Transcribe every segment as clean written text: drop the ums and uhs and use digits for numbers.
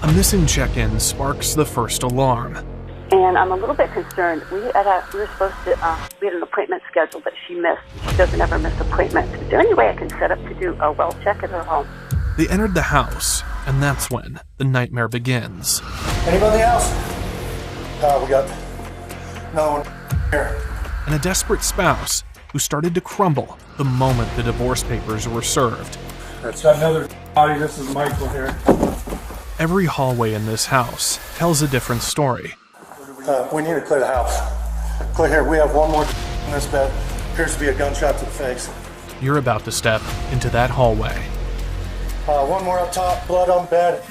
A missing check-in sparks the first alarm. And I'm a little bit concerned. We were supposed to, we had an appointment scheduled that she missed. She doesn't ever miss appointments. Is there any way I can set up to do a well check at her home? They entered the house, and that's when the nightmare begins. Anybody else? We got no one here. And a desperate spouse who started to crumble the moment the divorce papers were served. That's got another body. This is Michael here. Every hallway in this house tells a different story. We need to clear the house. Clear here. We have one more in this bed. Appears to be a gunshot to the face. You're about to step into that hallway. One more up top. Blood on bed.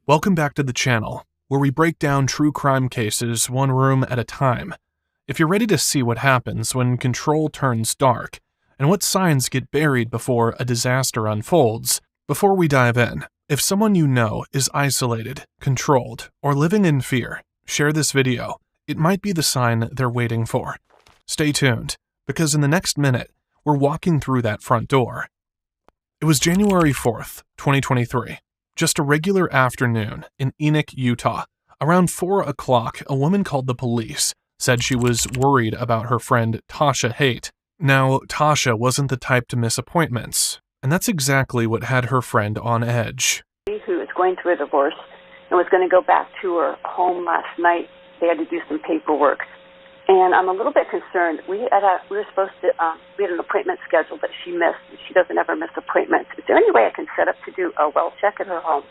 Welcome back to the channel, where we break down true crime cases one room at a time. If you're ready to see what happens when control turns dark, and what signs get buried before a disaster unfolds, before we dive in, if someone you know is isolated, controlled, or living in fear, share this video. It might be the sign they're waiting for. Stay tuned, because in the next minute, we're walking through that front door. It was January 4th, 2023. Just a regular afternoon in Enoch, Utah. Around 4 o'clock, a woman called the police, said she was worried about her friend Tausha Haight. Now, Tausha wasn't the type to miss appointments, and that's exactly what had her friend on edge. Who was going through a divorce and was going to go back to her home last night. They had to do some paperwork. And I'm a little bit concerned. We were supposed to, we had an appointment scheduled that she missed. She doesn't ever miss appointments. Is there any way I can set up to do a well check at her home?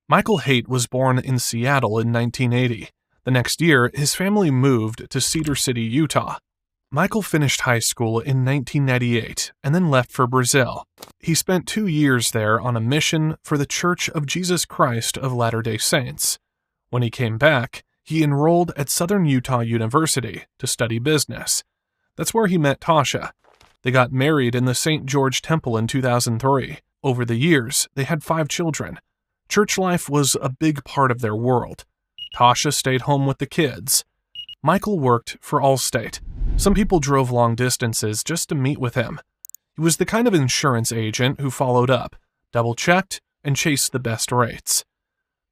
Michael Haight was born in Seattle in 1980. The next year, his family moved to Cedar City, Utah. Michael finished high school in 1998 and then left for Brazil. He spent 2 years there on a mission for the Church of Jesus Christ of Latter-day Saints. When he came back, he enrolled at Southern Utah University to study business. That's where he met Tausha. They got married in the St. George Temple in 2003. Over the years, they had 5 children. Church life was a big part of their world. Tausha stayed home with the kids. Michael worked for Allstate. Some people drove long distances just to meet with him. He was the kind of insurance agent who followed up, double-checked, and chased the best rates.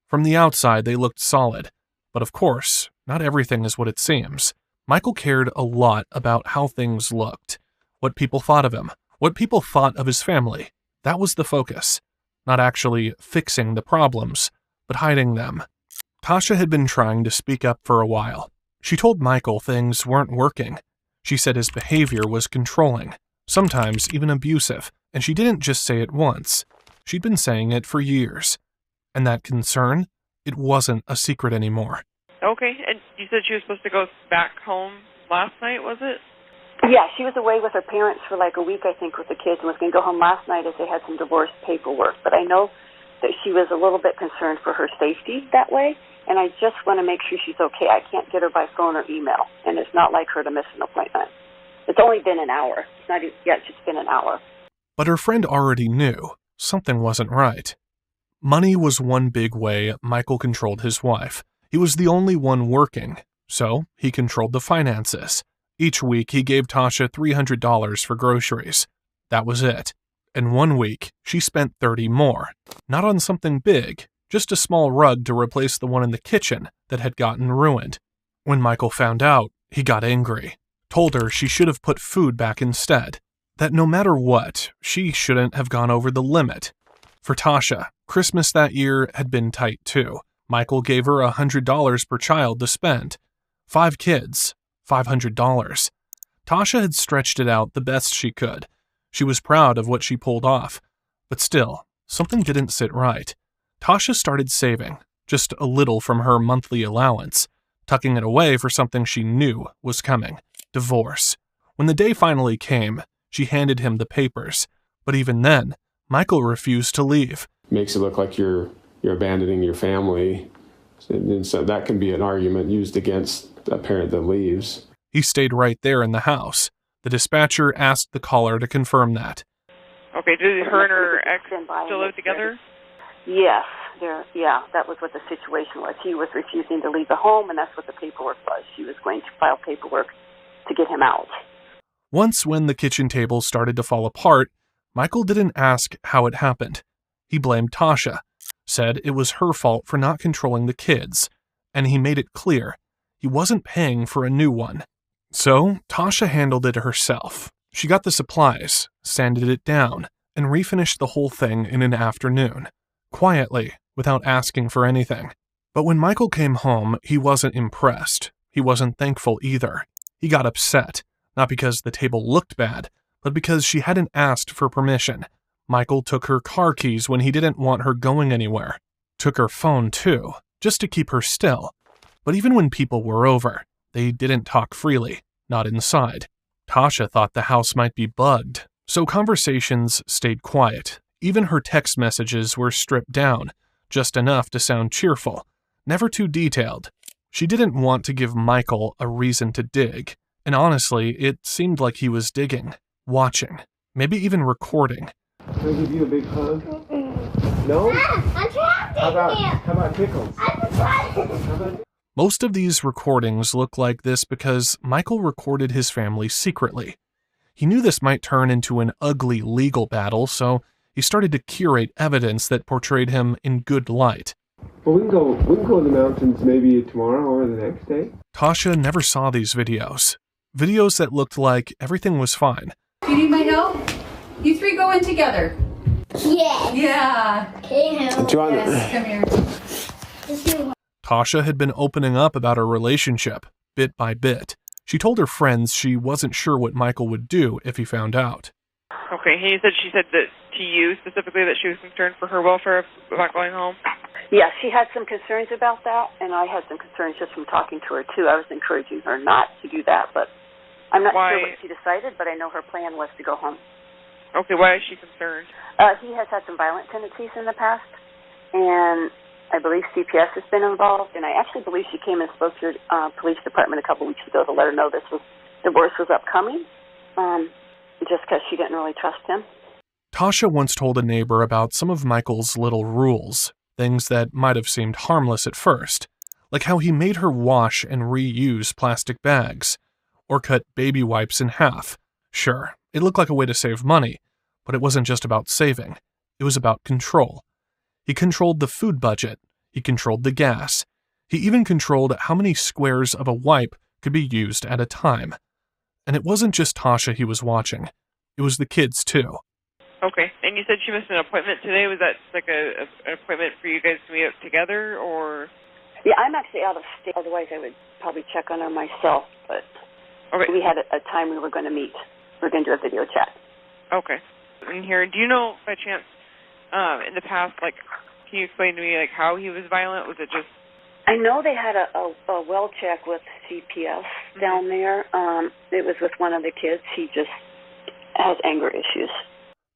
From the outside, they looked solid. But of course, not everything is what it seems. Michael cared a lot about how things looked, what people thought of him, what people thought of his family. That was the focus. Not actually fixing the problems, but hiding them. Tausha had been trying to speak up for a while. She told Michael things weren't working. She said his behavior was controlling, sometimes even abusive, and she didn't just say it once. She'd been saying it for years. And that concern, it wasn't a secret anymore. Okay, and you said she was supposed to go back home last night, was it? Yeah, she was away with her parents for like a week, I think, with the kids, and was going to go home last night as they had some divorce paperwork. But I know that she was a little bit concerned for her safety that way, and I just want to make sure she's okay. I can't get her by phone or email, and it's not like her to miss an appointment. It's only been an hour. It's not yet, it's just been an hour. But her friend already knew something wasn't right. Money was one big way Michael controlled his wife. He was the only one working, so he controlled the finances. Each week, he gave Tausha $300 for groceries. That was it. And one week, she spent $30 more. Not on something big, just a small rug to replace the one in the kitchen that had gotten ruined. When Michael found out, he got angry. Told her she should have put food back instead. That no matter what, she shouldn't have gone over the limit. For Tausha, Christmas that year had been tight too. Michael gave her $100 per child to spend. 5 kids, $500. Tausha had stretched it out the best she could. She was proud of what she pulled off. But still, something didn't sit right. Tausha started saving, just a little from her monthly allowance, tucking it away for something she knew was coming. Divorce. When the day finally came, she handed him the papers. But even then, Michael refused to leave. Makes it look like you're abandoning your family. And so that can be an argument used against a parent that leaves. He stayed right there in the house. The dispatcher asked the caller to confirm that. Okay, did her and her ex still live together? Yes, that was what the situation was. He was refusing to leave the home, and that's what the paperwork was. She was going to file paperwork to get him out. Once when the kitchen table started to fall apart, Michael didn't ask how it happened. He blamed Tausha, said it was her fault for not controlling the kids, and he made it clear he wasn't paying for a new one. So Tausha handled it herself. She got the supplies, sanded it down, and refinished the whole thing in an afternoon, quietly, without asking for anything. But when Michael came home, he wasn't impressed. He wasn't thankful either. He got upset, not because the table looked bad, but because she hadn't asked for permission. Michael took her car keys when he didn't want her going anywhere. Took her phone too, just to keep her still. But even when people were over, they didn't talk freely, not inside. Tausha thought the house might be bugged, so conversations stayed quiet. Even her text messages were stripped down, just enough to sound cheerful, never too detailed. She didn't want to give Michael a reason to dig, and honestly, it seemed like he was digging, watching, maybe even recording. Can I give you a big hug? No? How about tickles? Most of these recordings look like this because Michael recorded his family secretly. He knew this might turn into an ugly legal battle, so he started to curate evidence that portrayed him in good light. Well, we can go to the mountains maybe tomorrow or the next day. Tausha never saw these videos. Videos that looked like everything was fine. You need my help? You three go in together. Yeah. Yeah. Okay, Do you want Yes, come here. Tausha had been opening up about her relationship, bit by bit. She told her friends she wasn't sure what Michael would do if he found out. Okay, she said that to you specifically that she was concerned for her welfare about going home? Yeah, she had some concerns about that, and I had some concerns just from talking to her, too. I was encouraging her not to do that, but I'm not sure what she decided, but I know her plan was to go home. Okay, why is she concerned? He has had some violent tendencies in the past, and I believe CPS has been involved, and I actually believe she came and spoke to the police department a couple weeks ago to let her know divorce was upcoming, just because she didn't really trust him. Tausha once told a neighbor about some of Michael's little rules, things that might have seemed harmless at first, like how he made her wash and reuse plastic bags, or cut baby wipes in half. Sure, it looked like a way to save money, but it wasn't just about saving. It was about control. He controlled the food budget. He controlled the gas. He even controlled how many squares of a wipe could be used at a time. And it wasn't just Tausha he was watching. It was the kids, too. Okay, and you said she missed an appointment today. Was that like an appointment for you guys to meet up together, or? Yeah, I'm actually out of state. Otherwise, I would probably check on her myself, but okay. We had a time we were going to meet. We were going to do a video chat. Okay. In here, do you know, by chance, in the past, like, can you explain to me, like, how he was violent? Was it just... I know they had a well check with CPS down there. It was with one of the kids. He just has anger issues.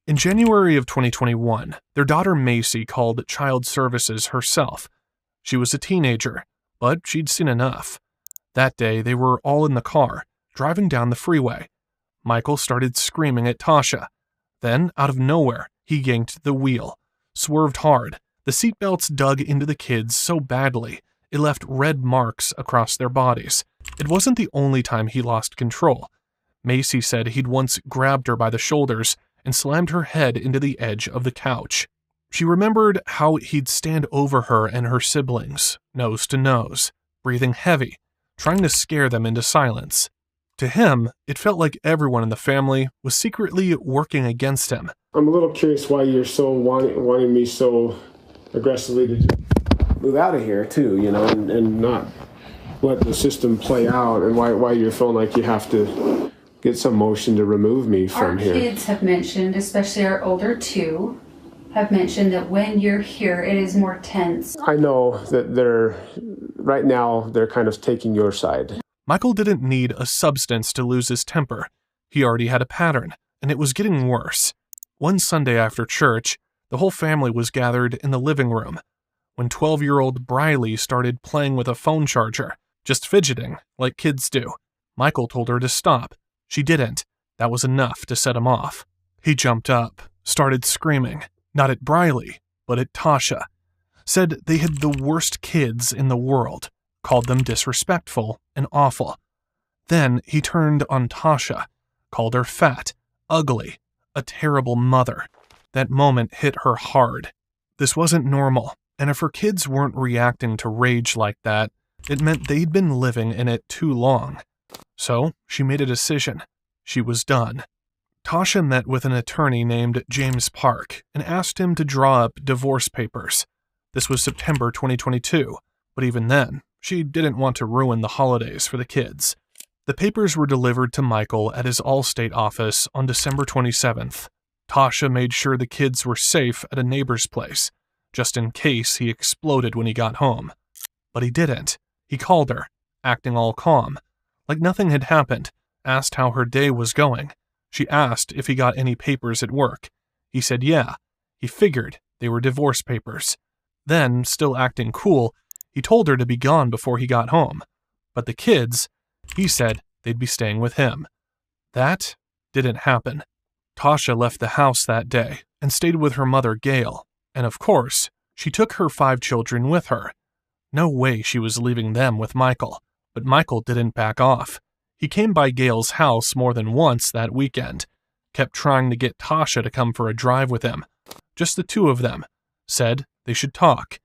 In January of 2021, their daughter Macy called Child Services herself. She was a teenager, but she'd seen enough. That day, they were all in the car, driving down the freeway. Michael started screaming at Tausha. Then, out of nowhere, he yanked the wheel, swerved hard. The seatbelts dug into the kids so badly, it left red marks across their bodies. It wasn't the only time he lost control. Macy said he'd once grabbed her by the shoulders and slammed her head into the edge of the couch. She remembered how he'd stand over her and her siblings, nose to nose, breathing heavy, trying to scare them into silence. To him, it felt like everyone in the family was secretly working against him. I'm a little curious why you're so wanting me so aggressively to just move out of here, too, you know, and not let the system play out, and why you're feeling like you have to get some motion to remove me from here. Our kids have mentioned, especially our older two, have mentioned that when you're here, it is more tense. I know that right now, they're kind of taking your side. Michael didn't need a substance to lose his temper. He already had a pattern, and it was getting worse. One Sunday after church, the whole family was gathered in the living room when 12-year-old Briley started playing with a phone charger, just fidgeting like kids do. Michael told her to stop. She didn't. That was enough to set him off. He jumped up, started screaming, not at Briley, but at Tausha. Said they had the worst kids in the world, called them disrespectful and awful. Then he turned on Tausha, called her fat, ugly, a terrible mother. That moment hit her hard. This wasn't normal, and if her kids weren't reacting to rage like that, it meant they'd been living in it too long. So, she made a decision. She was done. Tausha met with an attorney named James Park and asked him to draw up divorce papers. This was September 2022, but even then, she didn't want to ruin the holidays for the kids. The papers were delivered to Michael at his Allstate office on December 27th. Tausha made sure the kids were safe at a neighbor's place, just in case he exploded when he got home. But he didn't. He called her, acting all calm, like nothing had happened, asked how her day was going. She asked if he got any papers at work. He said yeah. He figured they were divorce papers. Then, still acting cool, he told her to be gone before he got home. But the kids, he said they'd be staying with him. That didn't happen. Tausha left the house that day and stayed with her mother, Gail, and of course, she took her 5 children with her. No way she was leaving them with Michael, but Michael didn't back off. He came by Gail's house more than once that weekend, kept trying to get Tausha to come for a drive with him. Just the 2 of them. Said they should talk.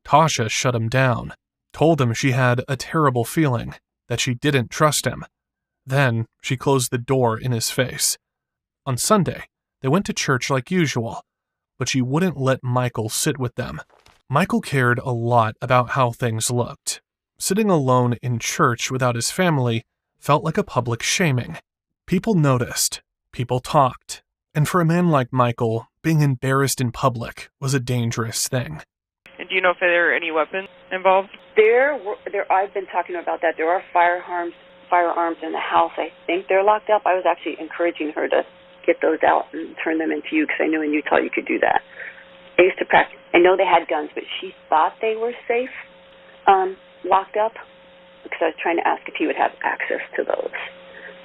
Tausha shut him down, told him she had a terrible feeling, that she didn't trust him. Then she closed the door in his face. On Sunday, they went to church like usual, but she wouldn't let Michael sit with them. Michael cared a lot about how things looked. Sitting alone in church without his family felt like a public shaming. People noticed, people talked, and for a man like Michael, being embarrassed in public was a dangerous thing. And do you know if there are any weapons involved? I've been talking about that. There are firearms in the house. I think they're locked up. I was actually encouraging her to get those out and turn them into you because I knew in Utah you could do that. I used to practice. I know they had guns, but she thought they were safe, locked up, because I was trying to ask if he would have access to those.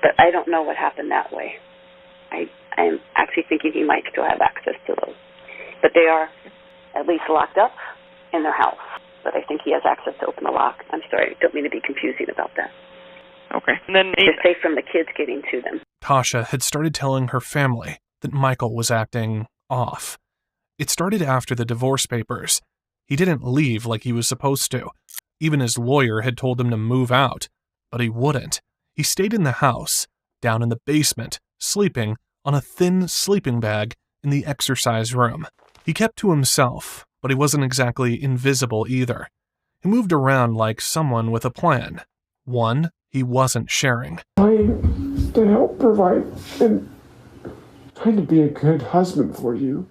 But I don't know what happened that way. I'm actually thinking he might still have access to those. But they are at least locked up in their house. But I think he has access to open the lock. I'm sorry, I don't mean to be confusing about that. Okay. And then it's safe from the kids getting to them. Tausha had started telling her family that Michael was acting off. It started after the divorce papers. He didn't leave like he was supposed to. Even his lawyer had told him to move out, but he wouldn't. He stayed in the house, down in the basement, sleeping on a thin sleeping bag in the exercise room. He kept to himself, but he wasn't exactly invisible either. He moved around like someone with a plan. One he wasn't sharing. Trying to help provide and trying to be a good husband for you.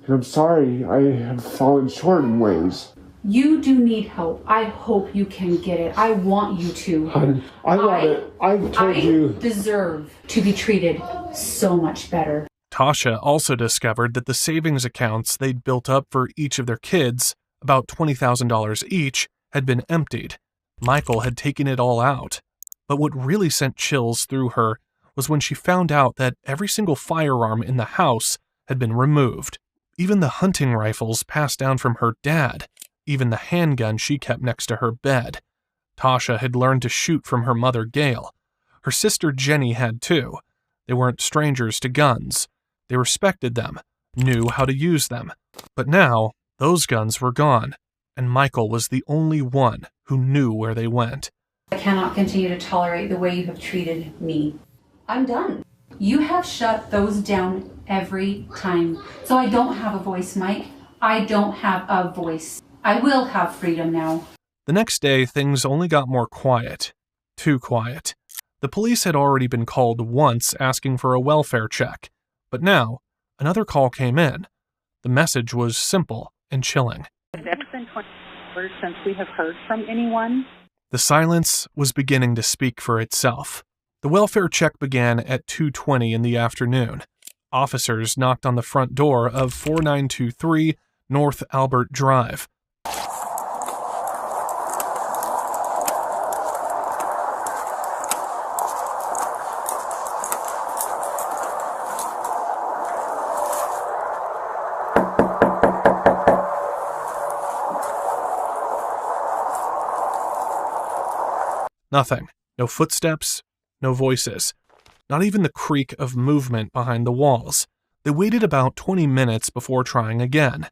And I'm sorry I have fallen short in ways. You do need help. I hope you can get it. I want you to. Hon, I want it. I've told you. I deserve to be treated so much better. Tausha also discovered that the savings accounts they'd built up for each of their kids, about $20,000 each, had been emptied. Michael had taken it all out. But what really sent chills through her was when she found out that every single firearm in the house had been removed. Even the hunting rifles passed down from her dad. Even the handgun she kept next to her bed. Tausha had learned to shoot from her mother, Gail. Her sister, Jenny, had too. They weren't strangers to guns. They respected them, knew how to use them. But now, those guns were gone, and Michael was the only one who knew where they went. I cannot continue to tolerate the way you have treated me. I'm done. You have shut those down every time. So I don't have a voice, Mike. I don't have a voice. I will have freedom now. The next day, things only got more quiet. Too quiet. The police had already been called once asking for a welfare check, but now, another call came in. The message was simple and chilling. It's been 20 hours since we have heard from anyone. The silence was beginning to speak for itself. The welfare check began at 2:20 in the afternoon. Officers knocked on the front door of 4923 North Albert Drive. Nothing. No footsteps, no voices. Not even the creak of movement behind the walls. They waited about 20 minutes before trying again.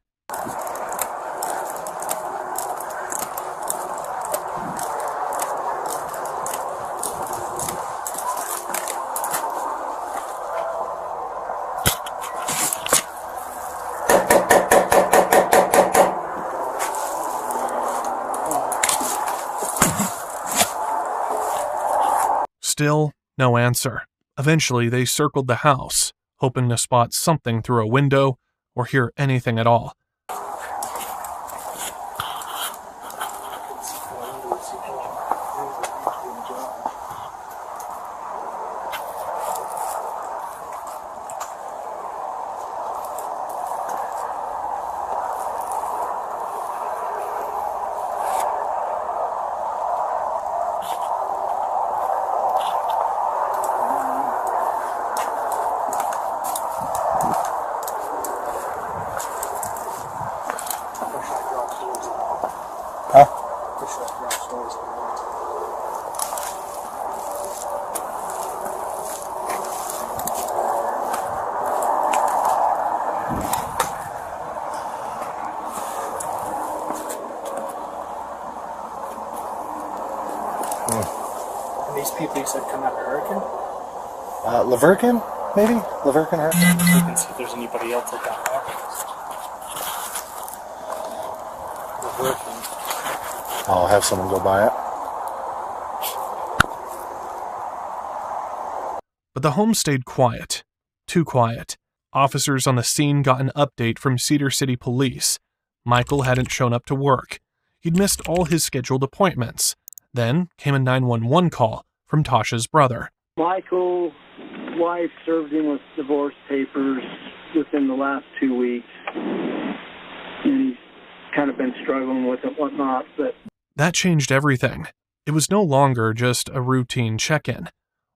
Still, no answer. Eventually, they circled the house, hoping to spot something through a window or hear anything at all. These people you said come after Hurricane? Nerve-Wracking, maybe? Nerve-Wracking Hurricane? You can see if there's anybody else that got Nerve-Wracking. I'll have someone go by it. But the home stayed quiet. Too quiet. Officers on the scene got an update from Cedar City Police. Michael hadn't shown up to work. He'd missed all his scheduled appointments. Then came a 911 call from Tausha's brother. Michael's wife served him with divorce papers within the last 2 weeks. And he's kind of been struggling with it, whatnot. But that changed everything. It was no longer just a routine check-in.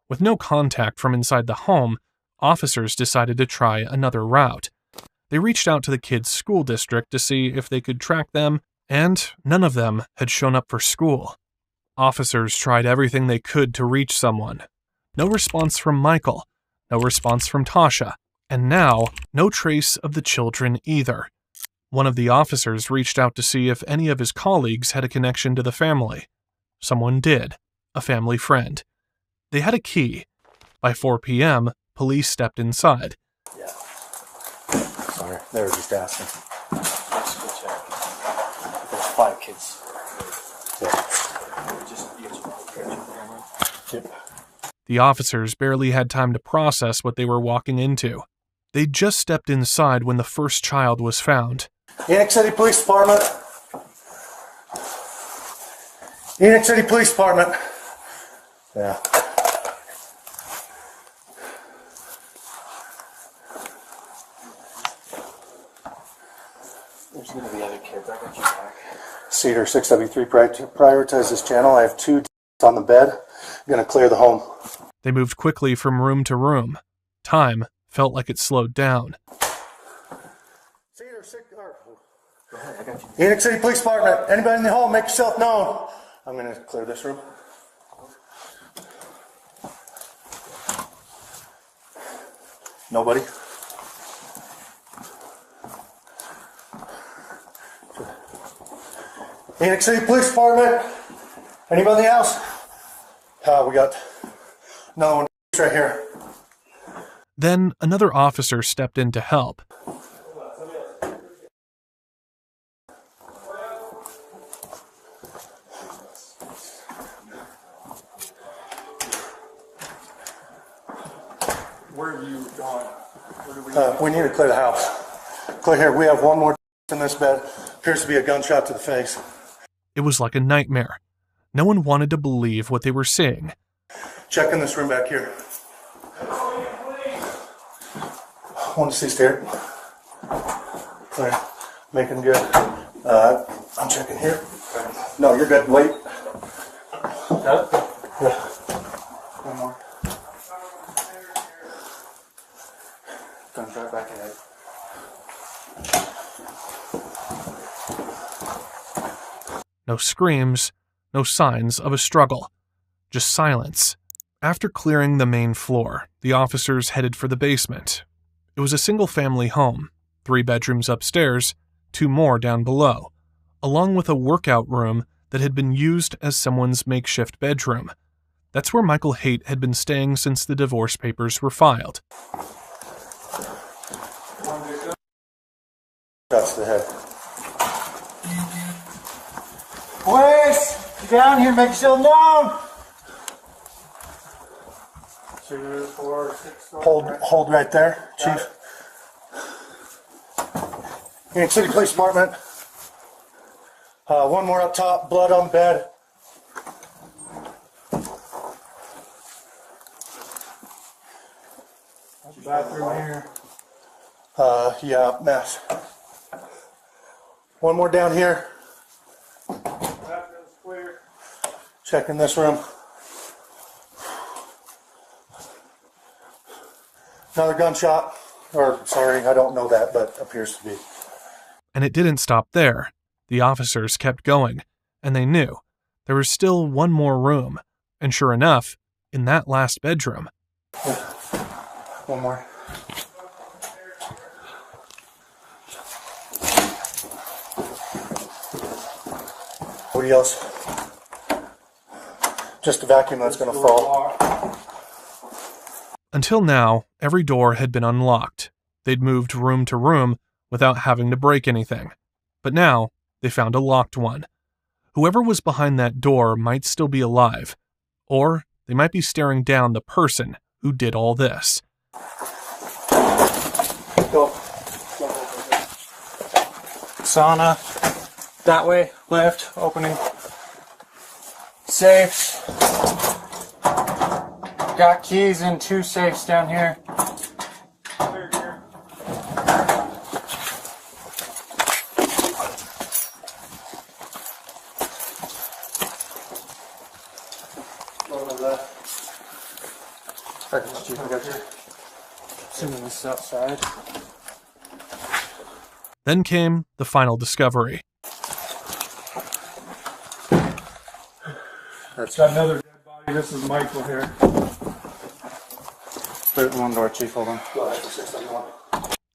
With no contact from inside the home, officers decided to try another route. They reached out to the kids' school district to see if they could track them, and none of them had shown up for school. Officers tried everything they could to reach someone. No response from Michael, no response from Tausha, and now, no trace of the children either. One of the officers reached out to see if any of his colleagues had a connection to the family. Someone did, a family friend. They had a key. By 4 p.m., police stepped inside. Yeah. Sorry, they were just asking. Let's go check. There's 5 kids. Yeah. Yep. The officers barely had time to process what they were walking into. They'd just stepped inside when the first child was found. Enoch City Police Department. Enoch City Police Department. Yeah. There's going to be other kids. I got you back. Cedar 673 prioritize this channel. I have 2 on the bed. I'm going to clear the home. They moved quickly from room to room. Time felt like it slowed down. Cedar 6. Go ahead, I got you. Enoch City Police Department. Anybody in the home, make yourself known. I'm going to clear this room. Nobody. Enoch City Police Department. Anybody in the house? We got another one right here. Then another officer stepped in to help. Where are you going? We need to clear the house. Clear here. We have one more in this bed. Appears to be a gunshot to the face. It was like a nightmare. No one wanted to believe what they were seeing. Check in this room back here. Want to see stairs? Clear. Making good. I'm checking here. No, you're good. Wait. Got it? Yeah. One more. Guns right back ahead. No screams, no signs of a struggle. Just silence. After clearing the main floor, the officers headed for the basement. It was a single-family home, 3 bedrooms upstairs, 2 more down below, along with a workout room that had been used as someone's makeshift bedroom. That's where Michael Haight had been staying since the divorce papers were filed. Shots to the head. Boys, get down here, make yourself known. 2, 4, 6. Hold right there, Chief. Union City Police Department. One more up top, blood on the bed. Bathroom here. Yeah, mess. One more down here. Bathroom's clear. Checking this room. Another gunshot. Or, sorry, I don't know that, but appears to be. And it didn't stop there. The officers kept going, and they knew there was still one more room. And sure enough, in that last bedroom. One more. What else? Just a vacuum that's going to fall. Until now, every door had been unlocked. They'd moved room to room without having to break anything. But now, they found a locked one. Whoever was behind that door might still be alive. Or they might be staring down the person who did all this. Go. Sauna. That way. Left. Opening. Safes. Got keys in 2 safes down here. Clear here. Assuming this is outside. Then came the final discovery. Got another dead body. This is Michael here. Put it in one door, Chief. Hold on.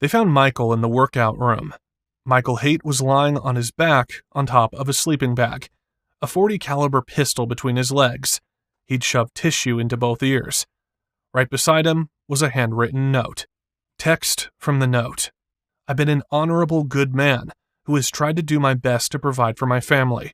They found Michael in the workout room. Michael Haight was lying on his back on top of a sleeping bag, a .40 caliber pistol between his legs. He'd shoved tissue into both ears. Right beside him was a handwritten note. Text from the note. I've been an honorable good man who has tried to do my best to provide for my family.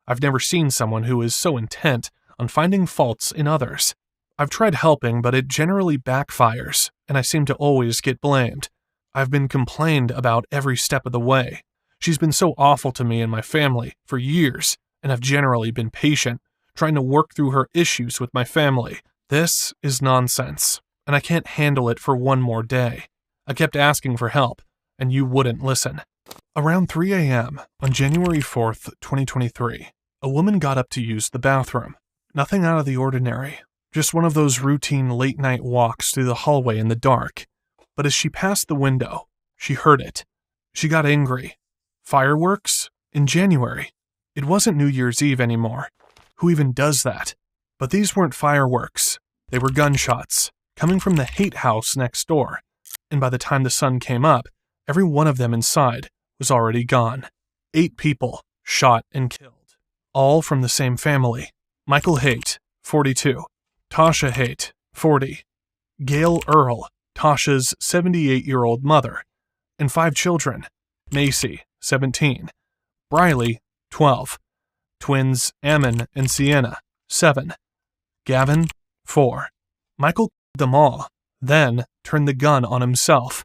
I've never seen someone who is so intent on finding faults in others. I've tried helping, but it generally backfires, and I seem to always get blamed. I've been complained about every step of the way. She's been so awful to me and my family for years, and I've generally been patient, trying to work through her issues with my family. This is nonsense, and I can't handle it for one more day. I kept asking for help, and you wouldn't listen. Around 3 a.m. on January 4th, 2023, a woman got up to use the bathroom. Nothing out of the ordinary, just one of those routine late-night walks through the hallway in the dark. But as she passed the window, she heard it. She got angry. Fireworks? In January? It wasn't New Year's Eve anymore. Who even does that? But these weren't fireworks. They were gunshots, coming from the Haight house next door. And by the time the sun came up, every one of them inside was already gone. 8 people shot and killed. All from the same family. Michael Haight, 42. Tausha Haight, 40. Gail Earl, Tasha's 78-year-old mother. And 5 children. Macy, 17. Briley, 12. Twins Ammon and Sienna, 7. Gavin, 4. Michael killed them all, then turned the gun on himself.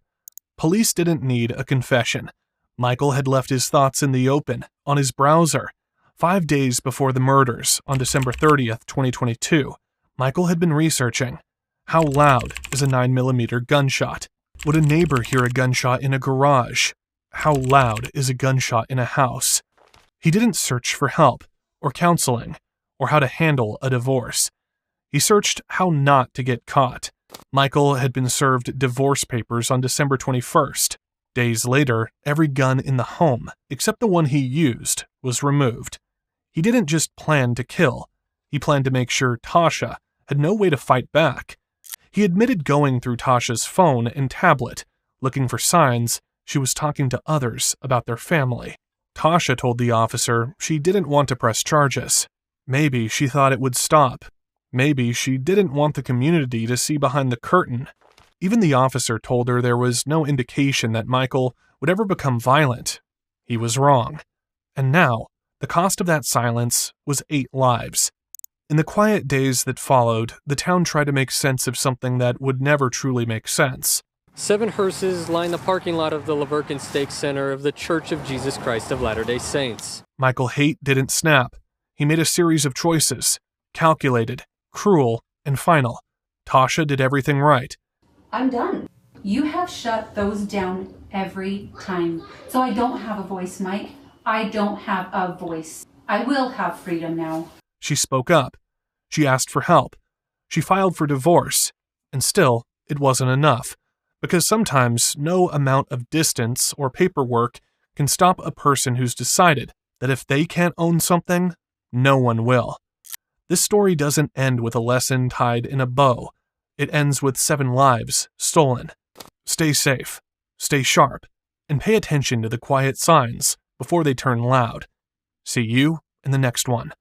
Police didn't need a confession. Michael had left his thoughts in the open, on his browser. 5 days before the murders, on December 30th, 2022, Michael had been researching. How loud is a 9mm gunshot? Would a neighbor hear a gunshot in a garage? How loud is a gunshot in a house? He didn't search for help, or counseling, or how to handle a divorce. He searched how not to get caught. Michael had been served divorce papers on December 21st. Days later, every gun in the home, except the one he used, was removed. He didn't just plan to kill. He planned to make sure Tasha had no way to fight back. He admitted going through Tasha's phone and tablet, Looking for signs, she was talking to others about their family. Tausha told the officer she didn't want to press charges. Maybe she thought it would stop. Maybe she didn't want the community to see behind the curtain. Even the officer told her there was no indication that Michael would ever become violent. He was wrong. And now, the cost of that silence was 8 lives. In the quiet days that followed, the town tried to make sense of something that would never truly make sense. 7 hearses line the parking lot of the Laverne Stake Center of the Church of Jesus Christ of Latter-day Saints. Michael Haight didn't snap. He made a series of choices. Calculated, cruel, and final. Tausha did everything right. I'm done. You have shut those down every time. So I don't have a voice, Mike. I don't have a voice. I will have freedom now. She spoke up. She asked for help. She filed for divorce. And still, it wasn't enough. Because sometimes no amount of distance or paperwork can stop a person who's decided that if they can't own something, no one will. This story doesn't end with a lesson tied in a bow. It ends with 7 lives stolen. Stay safe, stay sharp, and pay attention to the quiet signs before they turn loud. See you in the next one.